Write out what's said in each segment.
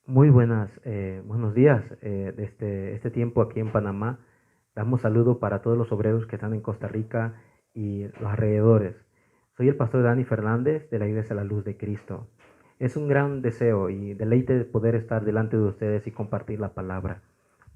Muy buenos días. Desde este tiempo aquí en Panamá, damos saludo para todos los obreros que están en Costa Rica y los alrededores. Soy el pastor Dani Fernández de la Iglesia La Luz de Cristo. Es un gran deseo y deleite de poder estar delante de ustedes y compartir la palabra.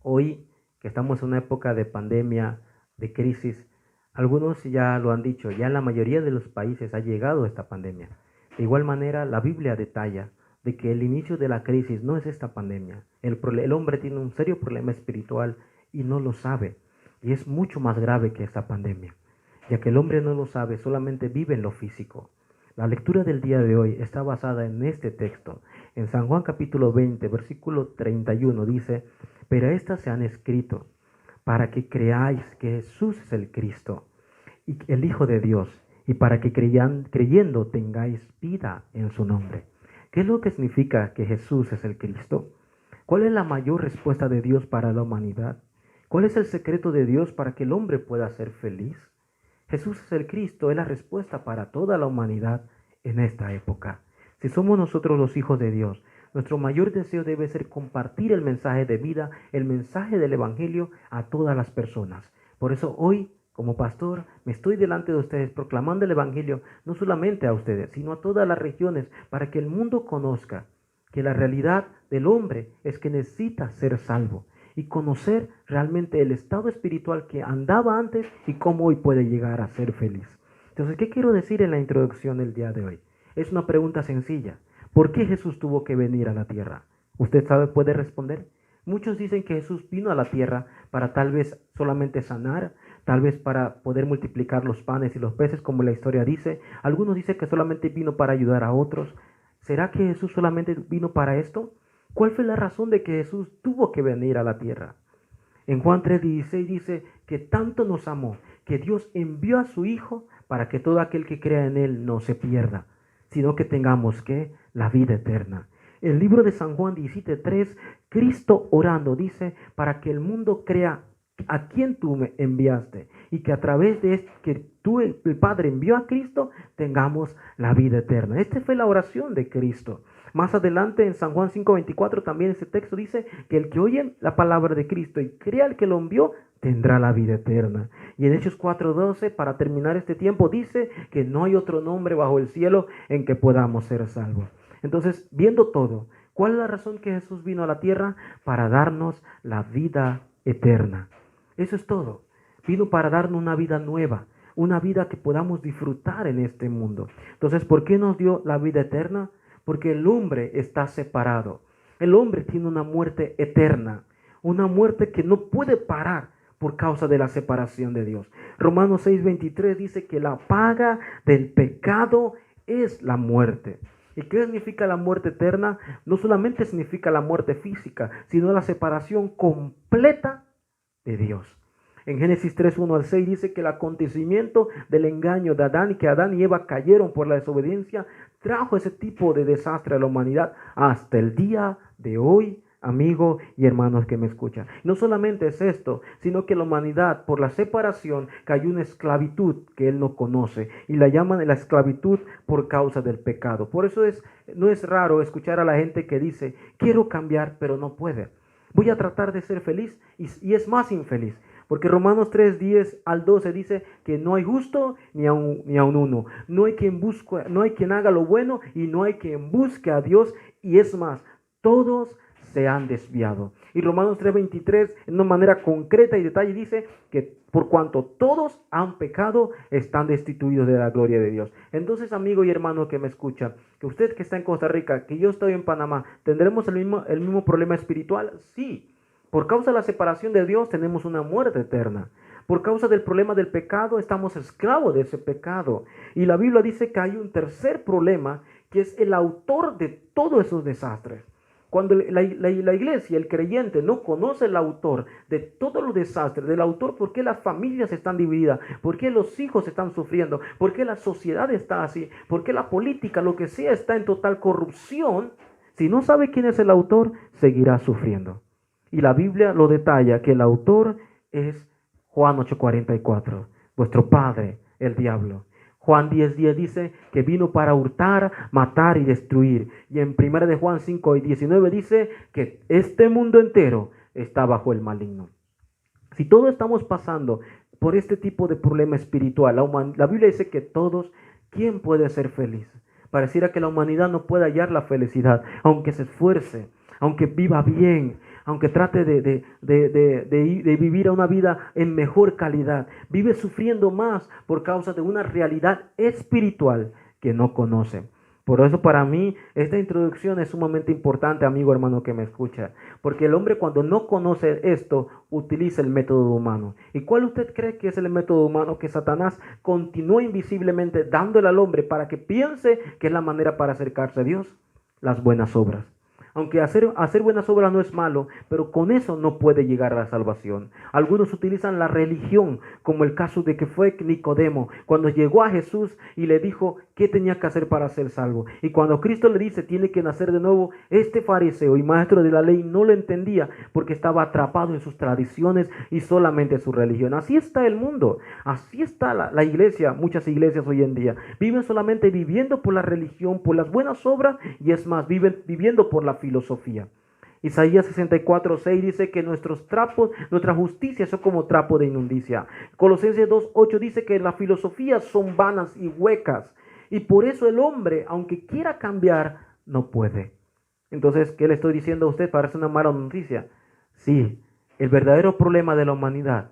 Hoy, que estamos en una época de pandemia, de crisis, algunos ya lo han dicho, ya en la mayoría de los países ha llegado esta pandemia. De igual manera, la Biblia detalla de que el inicio de la crisis no es esta pandemia. El hombre tiene un serio problema espiritual y no lo sabe. Y es mucho más grave que esta pandemia, ya que el hombre no lo sabe, solamente vive en lo físico. La lectura del día de hoy está basada en este texto. En San Juan capítulo 20, versículo 31 dice, pero estas se han escrito para que creáis que Jesús es el Cristo, y el Hijo de Dios, y para que creyendo tengáis vida en su nombre. ¿Qué es lo que significa que Jesús es el Cristo? ¿Cuál es la mayor respuesta de Dios para la humanidad? ¿Cuál es el secreto de Dios para que el hombre pueda ser feliz? Jesús es el Cristo, es la respuesta para toda la humanidad en esta época. Si somos nosotros los hijos de Dios, nuestro mayor deseo debe ser compartir el mensaje de vida, el mensaje del Evangelio a todas las personas. Por eso hoy, como pastor, me estoy delante de ustedes proclamando el Evangelio no solamente a ustedes, sino a todas las regiones, para que el mundo conozca que la realidad del hombre es que necesita ser salvo y conocer realmente el estado espiritual que andaba antes y cómo hoy puede llegar a ser feliz. Entonces, ¿qué quiero decir en la introducción del día de hoy? Es una pregunta sencilla. ¿Por qué Jesús tuvo que venir a la tierra? ¿Usted sabe, puede responder? Muchos dicen que Jesús vino a la tierra para tal vez solamente sanar, tal vez para poder multiplicar los panes y los peces, como la historia dice. Algunos dicen que solamente vino para ayudar a otros. ¿Será que Jesús solamente vino para esto? ¿Cuál fue la razón de que Jesús tuvo que venir a la tierra? En Juan 3:16 dice que tanto nos amó, que Dios envió a su Hijo para que todo aquel que crea en Él no se pierda, sino que tengamos que la vida eterna. El libro de San Juan 17:3, Cristo orando dice, para que el mundo crea a quien tú me enviaste y que a través de que tú, el Padre envió a Cristo, tengamos la vida eterna. Esta fue la oración de Cristo. Más adelante en San Juan 5:24 también ese texto dice que el que oye la palabra de Cristo y crea al que lo envió, tendrá la vida eterna. Y en Hechos 4:12, para terminar este tiempo, dice que no hay otro nombre bajo el cielo en que podamos ser salvos. Entonces, viendo todo, ¿cuál es la razón que Jesús vino a la tierra? Para darnos la vida eterna. Eso es todo. Vino para darnos una vida nueva, una vida que podamos disfrutar en este mundo. Entonces, ¿por qué nos dio la vida eterna? Porque el hombre está separado. El hombre tiene una muerte eterna, una muerte que no puede parar por causa de la separación de Dios. Romanos 6:23 dice que la paga del pecado es la muerte. ¿Y qué significa la muerte eterna? No solamente significa la muerte física, sino la separación completa de Dios. En Génesis 3:1 al 6 dice que el acontecimiento del engaño de Adán y que Adán y Eva cayeron por la desobediencia trajo ese tipo de desastre a la humanidad hasta el día de hoy, amigo y hermanos que me escuchan. No solamente es esto, sino que la humanidad por la separación cayó en una esclavitud que él no conoce y la llaman la esclavitud por causa del pecado. Por eso no es raro escuchar a la gente que dice, quiero cambiar, pero no puede. Voy a tratar de ser feliz y es más infeliz. Porque Romanos 3:10 al 12 dice que no hay justo ni a un uno. No hay quien haga lo bueno y no hay quien busque a Dios. Y es más, todos se han desviado. Y Romanos 3:23 en una manera concreta y detalle dice que por cuanto todos han pecado, están destituidos de la gloria de Dios. Entonces, amigo y hermano que me escucha, que usted que está en Costa Rica, que yo estoy en Panamá, ¿tendremos el mismo problema espiritual? Sí. Por causa de la separación de Dios tenemos una muerte eterna. Por causa del problema del pecado estamos esclavos de ese pecado. Y la Biblia dice que hay un tercer problema que es el autor de todos esos desastres. Cuando la iglesia, el creyente, no conoce el autor de todos los desastres, del autor por qué las familias están divididas, por qué los hijos están sufriendo, por qué la sociedad está así, por qué la política, lo que sea, está en total corrupción, si no sabe quién es el autor, seguirá sufriendo. Y la Biblia lo detalla que el autor es Juan 8:44, vuestro padre, el diablo. Juan 10:10 dice que vino para hurtar, matar y destruir. Y en 1 de Juan 5:19 dice que este mundo entero está bajo el maligno. Si todos estamos pasando por este tipo de problema espiritual, la Biblia dice que todos, ¿quién puede ser feliz? Pareciera que la humanidad no puede hallar la felicidad, aunque se esfuerce, aunque viva bien, aunque trate de vivir una vida en mejor calidad. Vive sufriendo más por causa de una realidad espiritual que no conoce. Por eso para mí esta introducción es sumamente importante, amigo hermano que me escucha. Porque el hombre cuando no conoce esto, utiliza el método humano. ¿Y cuál usted cree que es el método humano que Satanás continúa invisiblemente dándole al hombre para que piense que es la manera para acercarse a Dios? Las buenas obras. Aunque hacer buenas obras no es malo, pero con eso no puede llegar a la salvación. Algunos utilizan la religión, como el caso de que fue Nicodemo, cuando llegó a Jesús y le dijo qué tenía que hacer para ser salvo. Y cuando Cristo le dice tiene que nacer de nuevo, este fariseo y maestro de la ley no lo entendía porque estaba atrapado en sus tradiciones y solamente su religión. Así está el mundo, así está la iglesia, muchas iglesias hoy en día. Viven solamente viviendo por la religión, por las buenas obras y es más, viven viviendo por la filosofía. Isaías 64:6 dice que nuestros trapos, nuestra justicia son como trapo de inmundicia. Colosenses 2:8 dice que las filosofías son vanas y huecas. Y por eso el hombre, aunque quiera cambiar, no puede. Entonces, ¿qué le estoy diciendo a usted? Parece una mala noticia. Sí, el verdadero problema de la humanidad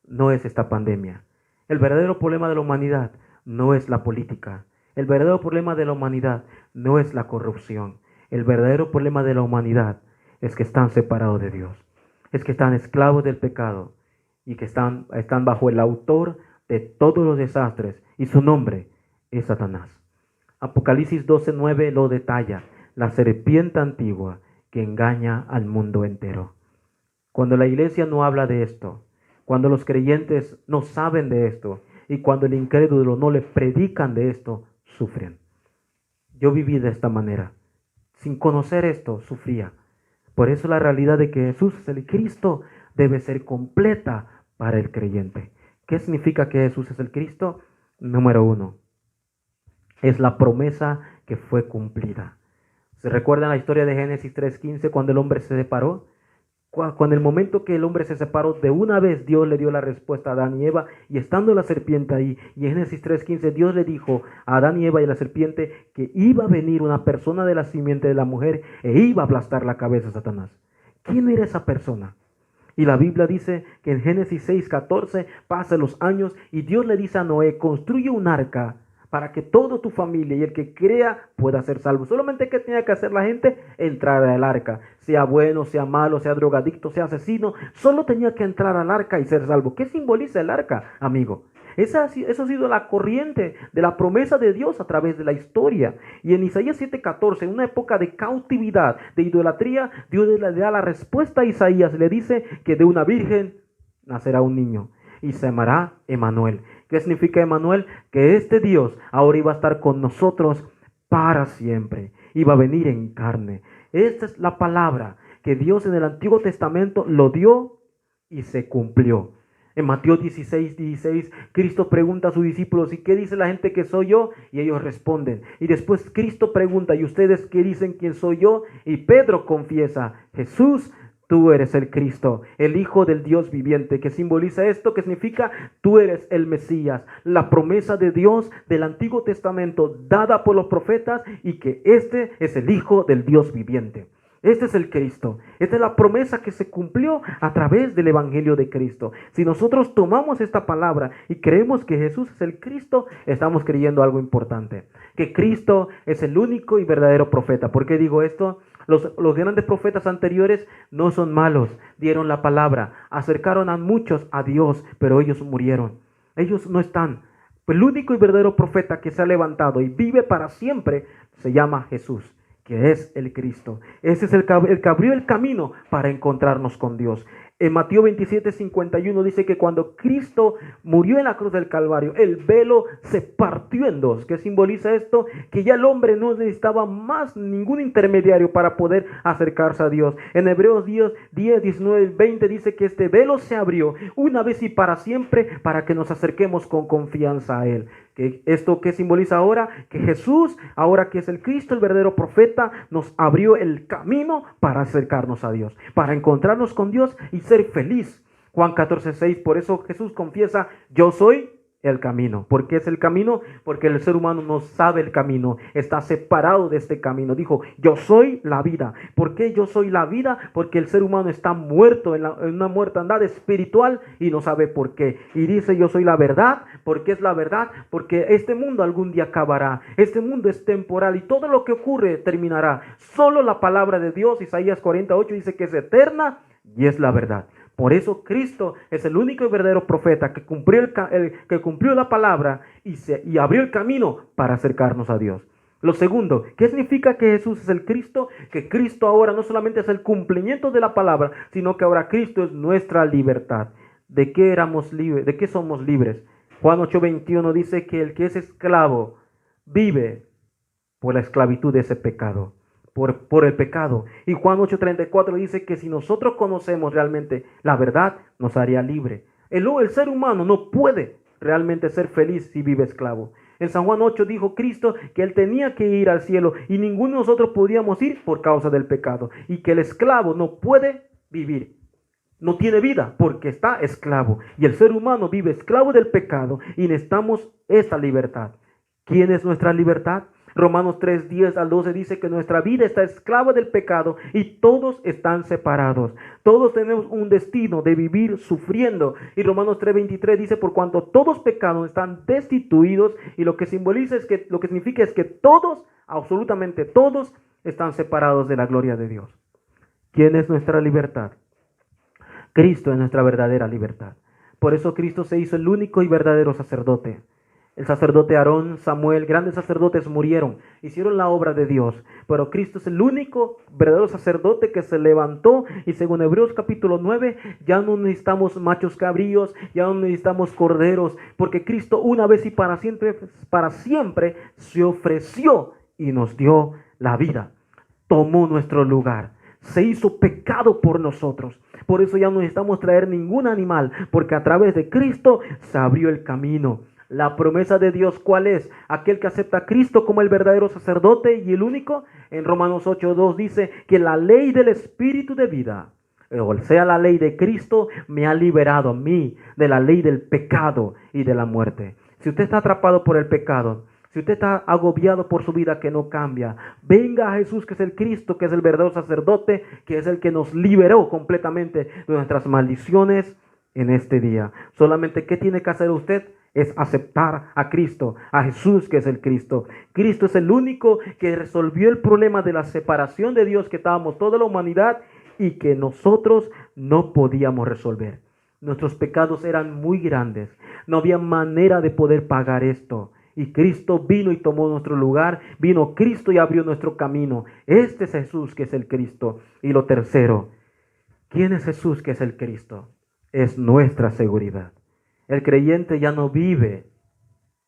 no es esta pandemia. El verdadero problema de la humanidad no es la política. El verdadero problema de la humanidad no es la corrupción. El verdadero problema de la humanidad es que están separados de Dios. Es que están esclavos del pecado y que están bajo el autor de todos los desastres. Y su nombre es Satanás. Apocalipsis 12:9 lo detalla. La serpiente antigua que engaña al mundo entero. Cuando la iglesia no habla de esto, cuando los creyentes no saben de esto y cuando el incrédulo no le predican de esto, sufren. Yo viví de esta manera. Sin conocer esto, sufría. Por eso la realidad de que Jesús es el Cristo debe ser completa para el creyente. ¿Qué significa que Jesús es el Cristo? Número 1, es la promesa que fue cumplida. ¿Se recuerdan la historia de Génesis 3:15 cuando el hombre se separó? Cuando el momento que el hombre se separó, de una vez Dios le dio la respuesta a Adán y Eva, y estando la serpiente ahí, y en Génesis 3:15 Dios le dijo a Adán y Eva y a la serpiente que iba a venir una persona de la simiente de la mujer e iba a aplastar la cabeza a Satanás. ¿Quién era esa persona? Y la Biblia dice que en Génesis 6:14 pasan los años y Dios le dice a Noé, construye un arca para que toda tu familia y el que crea pueda ser salvo. Solamente que tenía que hacer la gente entrar al arca. Sea bueno, sea malo, sea drogadicto, sea asesino, solo tenía que entrar al arca y ser salvo. ¿Qué simboliza el arca, amigo? Eso ha sido la corriente de la promesa de Dios a través de la historia. Y en Isaías 7:14, en una época de cautividad, de idolatría, Dios le da la respuesta a Isaías. Le dice que de una virgen nacerá un niño y se llamará Emmanuel. ¿Qué significa Emmanuel? Que este Dios ahora iba a estar con nosotros para siempre. Iba a venir en carne. Esta es la palabra que Dios en el Antiguo Testamento lo dio y se cumplió. En Mateo 16:16, Cristo pregunta a sus discípulos, ¿y qué dice la gente que soy yo? Y ellos responden. Y después Cristo pregunta, ¿y ustedes qué dicen quién soy yo? Y Pedro confiesa, Jesús, tú eres el Cristo, el Hijo del Dios viviente. ¿Qué simboliza esto? ¿Qué significa? Tú eres el Mesías, la promesa de Dios del Antiguo Testamento dada por los profetas y que este es el Hijo del Dios viviente. Este es el Cristo. Esta es la promesa que se cumplió a través del Evangelio de Cristo. Si nosotros tomamos esta palabra y creemos que Jesús es el Cristo, estamos creyendo algo importante. Que Cristo es el único y verdadero profeta. ¿Por qué digo esto? Los grandes profetas anteriores no son malos. Dieron la palabra, acercaron a muchos a Dios, pero ellos murieron. Ellos no están. Pues el único y verdadero profeta que se ha levantado y vive para siempre se llama Jesús, que es el Cristo. Ese es el que abrió el camino para encontrarnos con Dios. En Mateo 27:51 dice que cuando Cristo murió en la cruz del Calvario, el velo se partió en dos. ¿Qué simboliza esto? Que ya el hombre no necesitaba más ningún intermediario para poder acercarse a Dios. En Hebreos 10, 19, 20 dice que este velo se abrió una vez y para siempre para que nos acerquemos con confianza a Él. ¿Esto qué simboliza ahora? Que Jesús, ahora que es el Cristo, el verdadero profeta, nos abrió el camino para acercarnos a Dios, para encontrarnos con Dios y ser feliz. Juan 14:6, por eso Jesús confiesa, yo soy el camino. ¿Por qué es el camino? Porque el ser humano no sabe el camino, está separado de este camino. Dijo, yo soy la vida. ¿Por qué yo soy la vida? Porque el ser humano está muerto en una muertandad espiritual y no sabe por qué. Y dice, yo soy la verdad. ¿Por qué es la verdad? Porque este mundo algún día acabará. Este mundo es temporal y todo lo que ocurre terminará. Solo la palabra de Dios, Isaías 48, dice que es eterna y es la verdad. Por eso Cristo es el único y verdadero profeta que cumplió la palabra y abrió el camino para acercarnos a Dios. Lo segundo, ¿qué significa que Jesús es el Cristo? Que Cristo ahora no solamente es el cumplimiento de la palabra, sino que ahora Cristo es nuestra libertad. ¿De qué éramos libres? ¿De qué somos libres? Juan 8:21 dice que el que es esclavo vive por la esclavitud de ese pecado. Por el pecado. Y Juan 8:34 dice que si nosotros conocemos realmente la verdad, nos haría libre. El ser humano no puede realmente ser feliz si vive esclavo. En San Juan 8 dijo Cristo que él tenía que ir al cielo y ninguno de nosotros podíamos ir por causa del pecado. Y que el esclavo no puede vivir. No tiene vida porque está esclavo. Y el ser humano vive esclavo del pecado y necesitamos esa libertad. ¿Quién es nuestra libertad? Romanos 3:10-12 dice que nuestra vida está esclava del pecado y todos están separados. Todos tenemos un destino de vivir sufriendo. Y Romanos 3:23 dice, por cuanto todos pecados están destituidos, y lo que significa es que todos, absolutamente todos, están separados de la gloria de Dios. ¿Quién es nuestra libertad? Cristo es nuestra verdadera libertad. Por eso Cristo se hizo el único y verdadero sacerdote. El sacerdote Aarón, Samuel, grandes sacerdotes murieron, hicieron la obra de Dios, pero Cristo es el único verdadero sacerdote que se levantó y según Hebreos capítulo 9, ya no necesitamos machos cabríos, ya no necesitamos corderos, porque Cristo una vez y para siempre se ofreció y nos dio la vida, tomó nuestro lugar, se hizo pecado por nosotros. Por eso ya no necesitamos traer ningún animal, porque a través de Cristo se abrió el camino. La promesa de Dios, ¿cuál es? Aquel que acepta a Cristo como el verdadero sacerdote y el único. En Romanos 8:2 dice que la ley del Espíritu de vida, o sea, la ley de Cristo, me ha liberado a mí de la ley del pecado y de la muerte. Si usted está atrapado por el pecado, si usted está agobiado por su vida que no cambia, venga a Jesús, que es el Cristo, que es el verdadero sacerdote, que es el que nos liberó completamente de nuestras maldiciones en este día. Solamente, ¿qué tiene que hacer usted? Es aceptar a Cristo, a Jesús, que es el Cristo. Cristo es el único que resolvió el problema de la separación de Dios que estábamos toda la humanidad y que nosotros no podíamos resolver. Nuestros pecados eran muy grandes. No había manera de poder pagar esto. Y Cristo vino y tomó nuestro lugar. Vino Cristo y abrió nuestro camino. Este es Jesús, que es el Cristo. Y lo tercero, ¿quién es Jesús, que es el Cristo? Es nuestra seguridad. El creyente ya no vive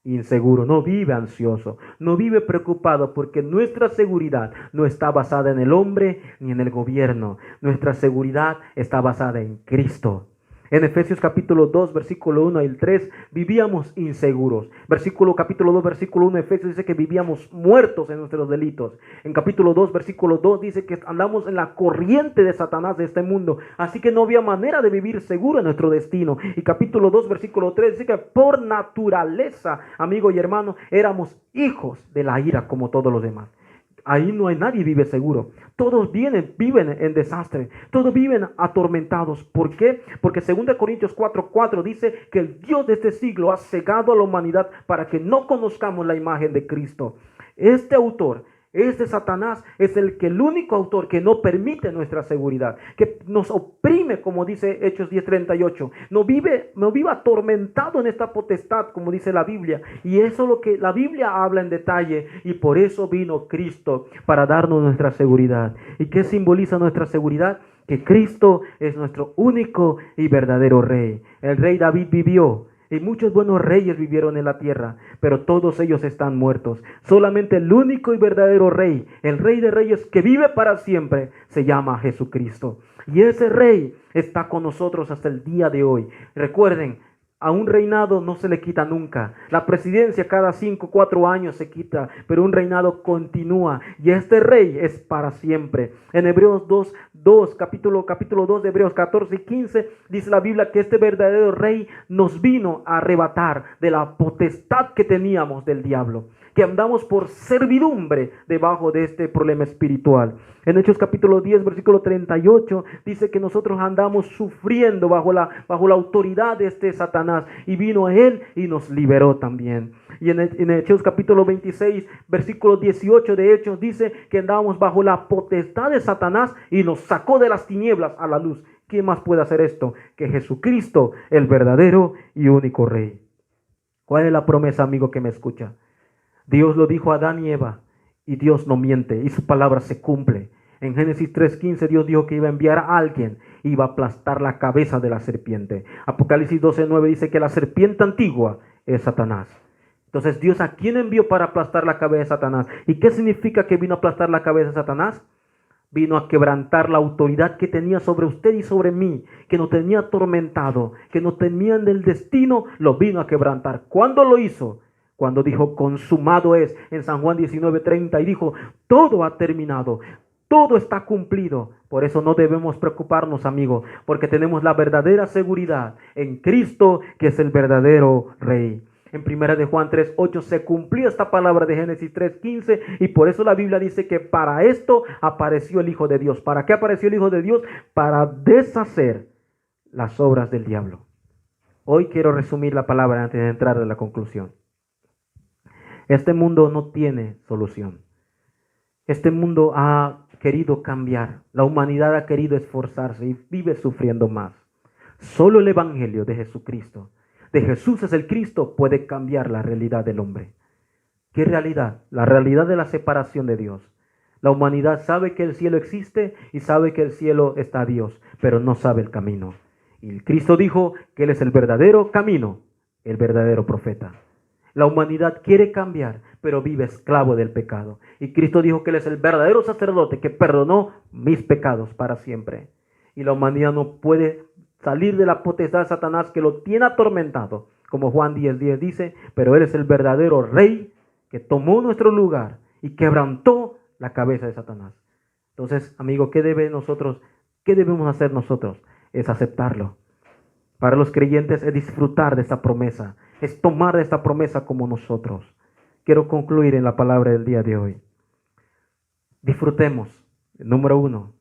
inseguro, no vive ansioso, no vive preocupado, porque nuestra seguridad no está basada en el hombre ni en el gobierno. Nuestra seguridad está basada en Cristo. En Efesios capítulo 2, versículo 1 y 3, vivíamos inseguros. Capítulo 2, versículo 1 de Efesios dice que vivíamos muertos en nuestros delitos. En capítulo 2, versículo 2 dice que andamos en la corriente de Satanás de este mundo. Así que no había manera de vivir seguro en nuestro destino. Y capítulo 2, versículo 3 dice que por naturaleza, amigo y hermano, éramos hijos de la ira como todos los demás. Ahí no hay nadie vive seguro. Todos viven en desastre. Todos viven atormentados. ¿Por qué? Porque 2 Corintios 4:4 dice que el Dios de este siglo ha cegado a la humanidad para que no conozcamos la imagen de Cristo. Este autor, Satanás, es el único autor que no permite nuestra seguridad, que nos oprime, como dice Hechos 10:38. Nos vive atormentado en esta potestad, como dice la Biblia. Y eso es lo que la Biblia habla en detalle. Y por eso vino Cristo, para darnos nuestra seguridad. ¿Y qué simboliza nuestra seguridad? Que Cristo es nuestro único y verdadero Rey. El Rey David vivió. Y muchos buenos reyes vivieron en la tierra, pero todos ellos están muertos. Solamente el único y verdadero Rey, el Rey de Reyes que vive para siempre, se llama Jesucristo. Y ese Rey está con nosotros hasta el día de hoy. Recuerden, A un reinado no se le quita nunca. La presidencia cada 5, 4 años se quita, pero un reinado continúa. Y este rey es para siempre. En Hebreos 2, capítulo 2 de Hebreos 14 y 15, dice la Biblia que este verdadero rey nos vino a arrebatar de la potestad que teníamos del diablo, que andamos por servidumbre debajo de este problema espiritual. En Hechos capítulo 10, versículo 38, dice que nosotros andamos sufriendo bajo la autoridad de este Satanás, y vino a él y nos liberó también. Y en Hechos capítulo 26, versículo 18 de Hechos, dice que andábamos bajo la potestad de Satanás y nos sacó de las tinieblas a la luz. ¿Quién más puede hacer esto que Jesucristo, el verdadero y único Rey? ¿Cuál es la promesa, amigo que me escucha? Dios lo dijo a Adán y Eva, y Dios no miente, y su palabra se cumple. En Génesis 3:15 Dios dijo que iba a enviar a alguien, iba a aplastar la cabeza de la serpiente. Apocalipsis 12:9 dice que la serpiente antigua es Satanás. Entonces, ¿Dios a quién envió para aplastar la cabeza de Satanás? ¿Y qué significa que vino a aplastar la cabeza de Satanás? Vino a quebrantar la autoridad que tenía sobre usted y sobre mí, que nos tenía atormentado, que nos tenían del destino, lo vino a quebrantar. ¿Cuándo lo hizo? Cuando dijo, consumado es, en San Juan 19:30, y dijo, todo ha terminado, todo está cumplido. Por eso no debemos preocuparnos, amigos, porque tenemos la verdadera seguridad en Cristo, que es el verdadero Rey. En 1 de Juan 3:8 se cumplió esta palabra de Génesis 3:15, y por eso la Biblia dice que para esto apareció el Hijo de Dios. ¿Para qué apareció el Hijo de Dios? Para deshacer las obras del diablo. Hoy quiero resumir la palabra antes de entrar a la conclusión. Este mundo no tiene solución. Este mundo ha querido cambiar. La humanidad ha querido esforzarse y vive sufriendo más. Solo el Evangelio de Jesucristo, de Jesús es el Cristo, puede cambiar la realidad del hombre. ¿Qué realidad? La realidad de la separación de Dios. La humanidad sabe que el cielo existe y sabe que el cielo está Dios, pero no sabe el camino. Y Cristo dijo que Él es el verdadero camino, el verdadero profeta. La humanidad quiere cambiar, pero vive esclavo del pecado. Y Cristo dijo que Él es el verdadero sacerdote que perdonó mis pecados para siempre. Y la humanidad no puede salir de la potestad de Satanás que lo tiene atormentado. Como Juan 10:10 dice, pero Él es el verdadero Rey que tomó nuestro lugar y quebrantó la cabeza de Satanás. Entonces, amigo, ¿qué debemos hacer nosotros? Es aceptarlo. Para los creyentes es disfrutar de esta promesa, es tomar de esta promesa como nosotros. Quiero concluir en la palabra del día de hoy. Disfrutemos, número 1,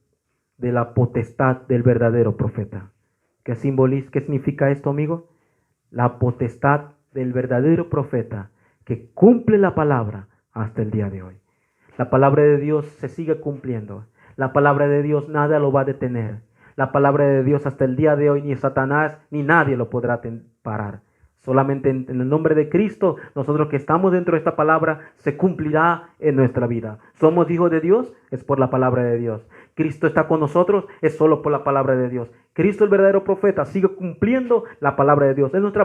de la potestad del verdadero profeta. ¿Qué significa esto, amigo? La potestad del verdadero profeta que cumple la palabra hasta el día de hoy. La palabra de Dios se sigue cumpliendo. La palabra de Dios nada lo va a detener. La palabra de Dios hasta el día de hoy ni Satanás ni nadie lo podrá parar. Solamente en el nombre de Cristo, nosotros que estamos dentro de esta palabra, se cumplirá en nuestra vida. Somos hijos de Dios, es por la palabra de Dios. Cristo está con nosotros, es solo por la palabra de Dios. Cristo, el verdadero profeta, sigue cumpliendo la palabra de Dios. Es nuestra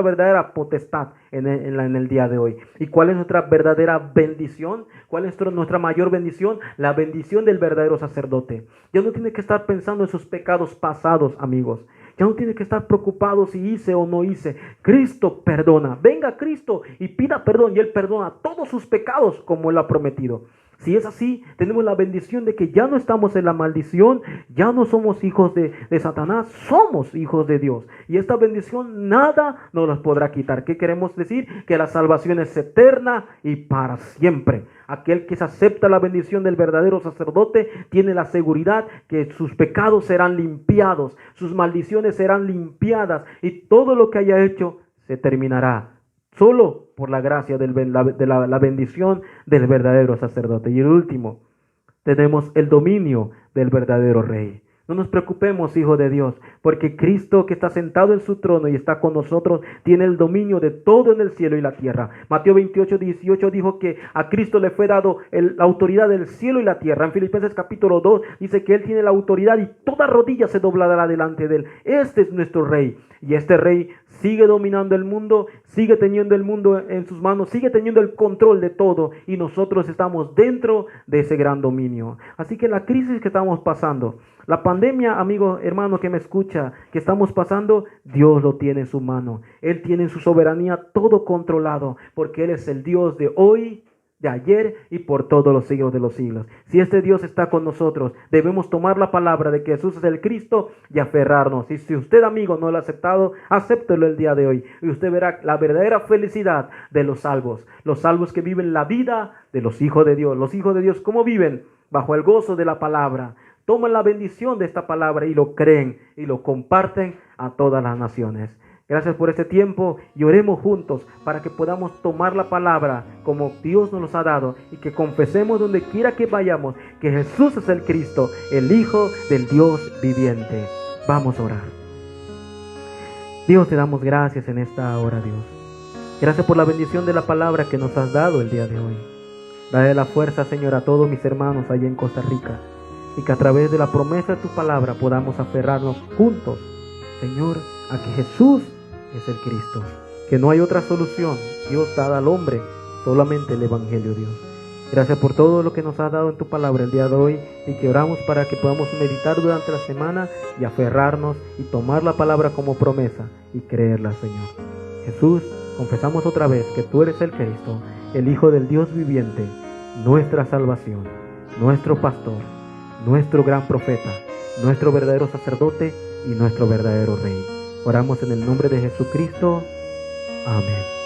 verdadera potestad en el día de hoy. ¿Y cuál es nuestra verdadera bendición? ¿Cuál es nuestra mayor bendición? La bendición del verdadero sacerdote. Ya no tiene que estar pensando en sus pecados pasados, amigos. Ya no tiene que estar preocupado si hice o no hice. Cristo perdona. Venga Cristo y pida perdón, y Él perdona todos sus pecados como Él ha prometido. Si es así, tenemos la bendición de que ya no estamos en la maldición, ya no somos hijos de Satanás, somos hijos de Dios. Y esta bendición nada nos las podrá quitar. ¿Qué queremos decir? Que la salvación es eterna y para siempre. Aquel que se acepta la bendición del verdadero sacerdote tiene la seguridad que sus pecados serán limpiados, sus maldiciones serán limpiadas y todo lo que haya hecho se terminará. Solo por la gracia de la bendición del verdadero sacerdote. Y el último, tenemos el dominio del verdadero Rey. No nos preocupemos, hijo de Dios, porque Cristo, que está sentado en su trono y está con nosotros, tiene el dominio de todo en el cielo y la tierra. Mateo 28:18 dijo que a Cristo le fue dado la autoridad del cielo y la tierra. En Filipenses capítulo 2 dice que Él tiene la autoridad y toda rodilla se doblará delante de Él. Este es nuestro Rey, y este Rey sigue dominando el mundo, sigue teniendo el mundo en sus manos, sigue teniendo el control de todo y nosotros estamos dentro de ese gran dominio. Así que la crisis que estamos pasando, la pandemia, amigo, hermano que me escucha, que estamos pasando, Dios lo tiene en su mano. Él tiene en su soberanía todo controlado, porque Él es el Dios de hoy, de ayer y por todos los siglos de los siglos. Si este Dios está con nosotros, debemos tomar la palabra de que Jesús es el Cristo y aferrarnos. Y si usted, amigo, no lo ha aceptado, acéptelo el día de hoy. Y usted verá la verdadera felicidad de los salvos que viven la vida de los hijos de Dios. Los hijos de Dios, ¿cómo viven? Bajo el gozo de la palabra. Toman la bendición de esta palabra y lo creen y lo comparten a todas las naciones. Gracias por este tiempo y oremos juntos para que podamos tomar la palabra como Dios nos los ha dado y que confesemos donde quiera que vayamos que Jesús es el Cristo, el Hijo del Dios viviente. Vamos a orar. Dios, te damos gracias en esta hora, Dios. Gracias por la bendición de la palabra que nos has dado el día de hoy. Dale la fuerza, Señor, a todos mis hermanos allá en Costa Rica y que a través de la promesa de tu palabra podamos aferrarnos juntos, Señor, a que Jesús es el Cristo, que no hay otra solución, Dios dada al hombre, solamente el Evangelio, Dios. Gracias por todo lo que nos has dado en tu palabra el día de hoy y que oramos para que podamos meditar durante la semana y aferrarnos y tomar la palabra como promesa y creerla, Señor. Jesús, confesamos otra vez que tú eres el Cristo, el Hijo del Dios viviente, nuestra salvación, nuestro pastor, nuestro gran profeta, nuestro verdadero sacerdote y nuestro verdadero Rey. Oramos en el nombre de Jesucristo. Amén.